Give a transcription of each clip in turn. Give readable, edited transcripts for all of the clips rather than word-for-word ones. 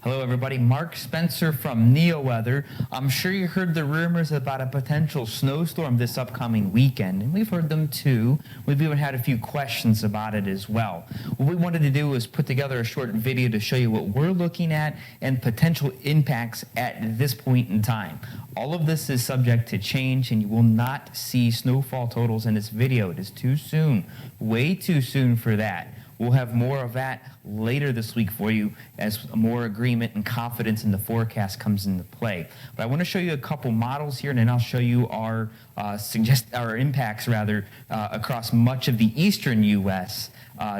Hello everybody, Mark Spencer from NeoWeather. I'm sure you heard the rumors about a potential snowstorm this upcoming weekend, and we've heard them too. We've even had a few questions about it as well. What we wanted to do was put together a short video to show you what we're looking at and potential impacts at this point in time. All of this is subject to change, and you will not see snowfall totals in this video. It is too soon, way too soon for that. We'll have more of that later this week for you as more agreement and confidence in the forecast comes into play. But I want to show you a couple models here, and then I'll show you our impacts across much of the eastern U.S.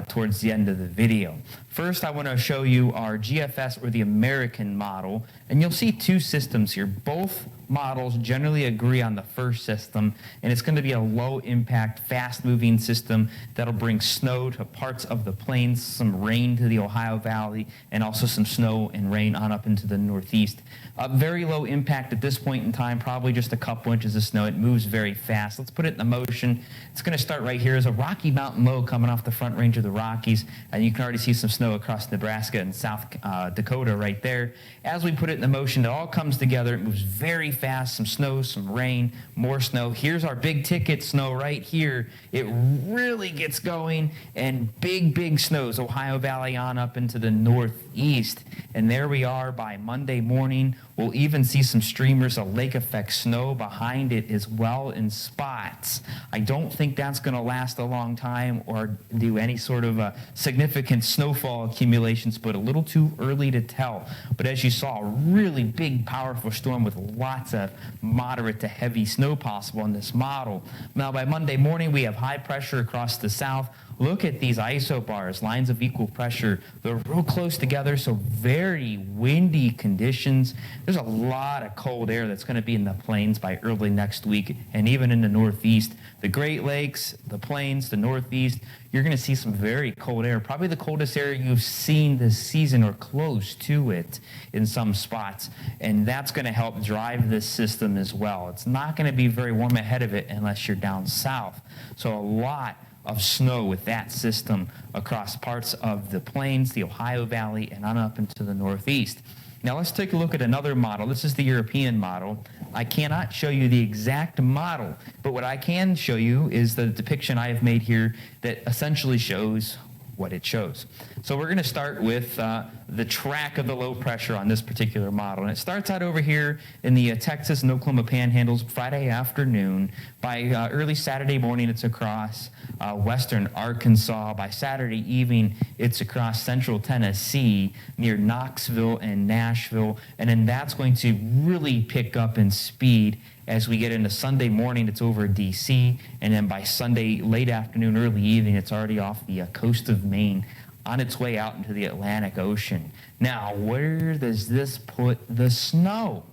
Towards the end of the video. First, I want to show you our GFS, or the American model, and you'll see two systems here. Both models generally agree on the first system, and it's going to be a low-impact, fast-moving system that'll bring snow to parts of the plains, some rain to the Ohio Valley, and also some snow and rain on up into the Northeast. Very low impact at this point in time, probably just a couple inches of snow. It moves very fast. Let's put it in motion. It's going to start right here. There's a Rocky Mountain low coming off the front range of the Rockies, and you can already see some snow across Nebraska and South Dakota right there. As we put it in motion, it all comes together. It moves very fast. Some snow, some rain, more snow. Here's our big ticket snow right here. It really gets going, and big snows, Ohio Valley on up into the Northeast. And there we are by Monday morning. We'll even see some streamers of lake effect snow behind it as well in spots. I don't think that's going to last a long time or do any sort of significant snowfall accumulations, but a little too early to tell. But as you saw, a really big, powerful storm with lots of moderate to heavy snow possible in this model. Now, by Monday morning, we have high pressure across the south. Look at these isobars, lines of equal pressure. They're real close together, so very windy conditions. There's a lot of cold air that's going to be in the plains by early next week, and even in the Northeast. The Great Lakes, the plains, the Northeast, you're going to see some very cold air, probably the coldest air you've seen this season or close to it in some spots, and that's going to help drive this system as well. It's not going to be very warm ahead of it unless you're down south, so a lot of snow with that system across parts of the plains, the Ohio Valley, and on up into the Northeast. Now let's take a look at another model. This is the European model. I cannot show you the exact model, but what I can show you is the depiction I have made here that essentially shows what it shows. So we're going to start with the track of the low pressure on this particular model. And it starts out over here in the Texas and Oklahoma panhandles Friday afternoon. By early Saturday morning, it's across western Arkansas. By Saturday evening, it's across central Tennessee near Knoxville and Nashville. And then that's going to really pick up in speed as we get into Sunday morning. It's over D.C., and then by Sunday late afternoon, early evening, it's already off the coast of Maine on its way out into the Atlantic Ocean. Now, where does this put the snow?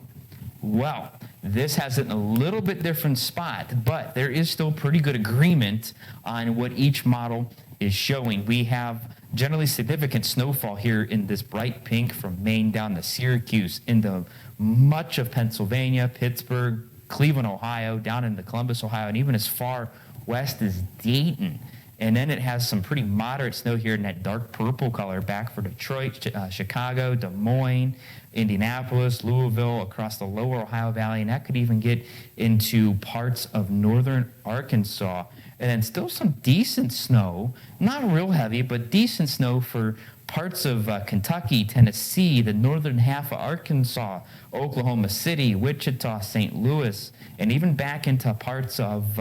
Well, this has it in a little bit different spot, but there is still pretty good agreement on what each model is showing. We have generally significant snowfall here in this bright pink from Maine down to Syracuse, into much of Pennsylvania, Pittsburgh, Cleveland, Ohio, down into Columbus, Ohio, and even as far west as Dayton. And then it has some pretty moderate snow here in that dark purple color back for Detroit, Chicago, Des Moines, Indianapolis, Louisville, across the lower Ohio Valley, and that could even get into parts of northern Arkansas. And then still some decent snow, not real heavy, but decent snow for parts of Kentucky, Tennessee, the northern half of Arkansas, Oklahoma City, Wichita, St. Louis, and even back into parts of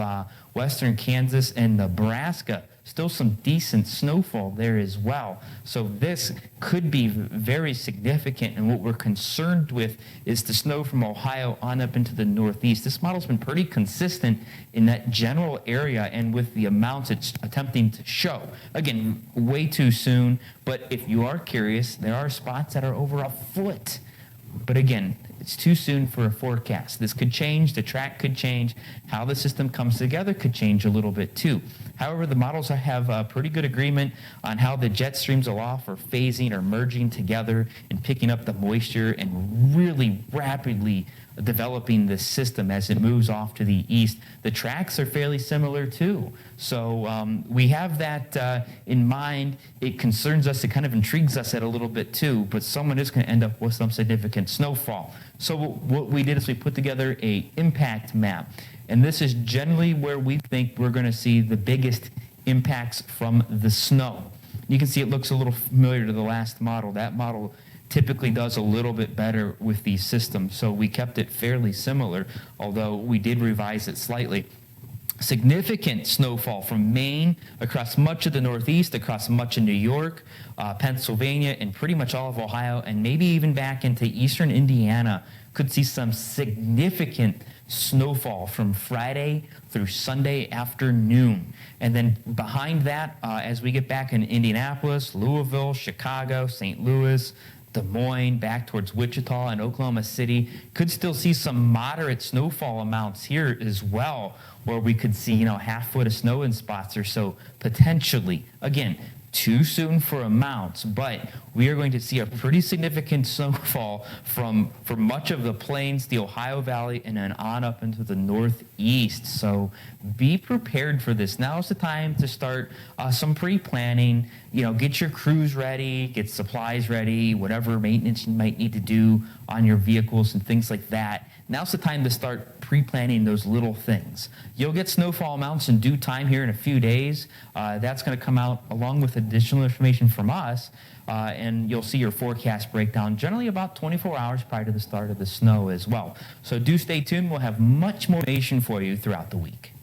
western Kansas and Nebraska. Still some decent snowfall there as well. So this could be very significant, and what we're concerned with is the snow from Ohio on up into the Northeast. This model's been pretty consistent in that general area and with the amounts it's attempting to show. Again, way too soon, but if you are curious, there are spots that are over a foot. But again, it's too soon for a forecast. This could change, the track could change, how the system comes together could change a little bit too. However, the models have a pretty good agreement on how the jet streams aloft are phasing or merging together and picking up the moisture and really rapidly developing this system as it moves off to the east. The tracks are fairly similar too. So we have that in mind. It concerns us, it kind of intrigues us a little bit too, but someone is going to end up with some significant snowfall. So what we did is we put together a impact map. And this is generally where we think we're going to see the biggest impacts from the snow. You can see it looks a little familiar to the last model. That model typically does a little bit better with these systems, so we kept it fairly similar, although we did revise it slightly. Significant snowfall from Maine across much of the Northeast, across much of New York, Pennsylvania, and pretty much all of Ohio, and maybe even back into eastern Indiana. Could see some significant snowfall from Friday through Sunday afternoon. And then behind that, as we get back in Indianapolis, Louisville, Chicago, St. Louis, Des Moines, back towards Wichita and Oklahoma City, could still see some moderate snowfall amounts here as well, where we could see, half foot of snow in spots or so, potentially. Again, too soon for amounts, but we are going to see a pretty significant snowfall from much of the plains, the Ohio Valley, and then on up into the Northeast. So be prepared for this. Now is the time to start some pre-planning. Get your crews ready, get supplies ready, whatever maintenance you might need to do on your vehicles and things like that. Now's the time to start pre-planning those little things. You'll get snowfall amounts in due time here in a few days. That's going to come out along with additional information from us, and you'll see your forecast breakdown generally about 24 hours prior to the start of the snow as well. So do stay tuned. We'll have much more information for you throughout the week.